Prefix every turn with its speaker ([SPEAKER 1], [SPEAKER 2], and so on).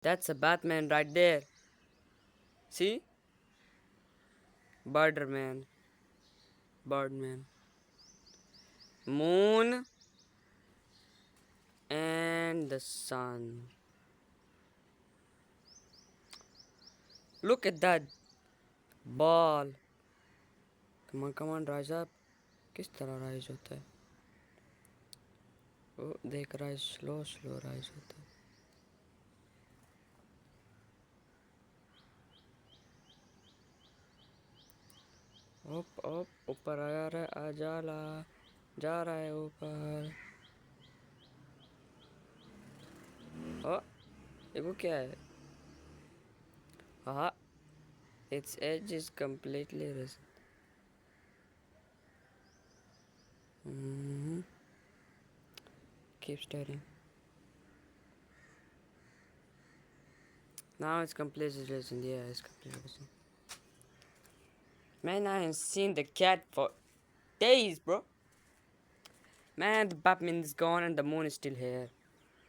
[SPEAKER 1] That's a Batman right there. See? Birdman. Birdman. Moon and the sun. Look at that ball. Come on, rise up. किस तरह rise होता है? ओ देख rise slow rise होता है. ओप ऊपर आ रहा है, जा रहा है ऊपर. ओ वो क्या है? हाँ, its edge is completely risen. Keep staring. Now it's completely risen. Yeah, it's completely risen. Man, I haven't seen the cat for days, bro. Man, the Batman is gone and the moon is still here.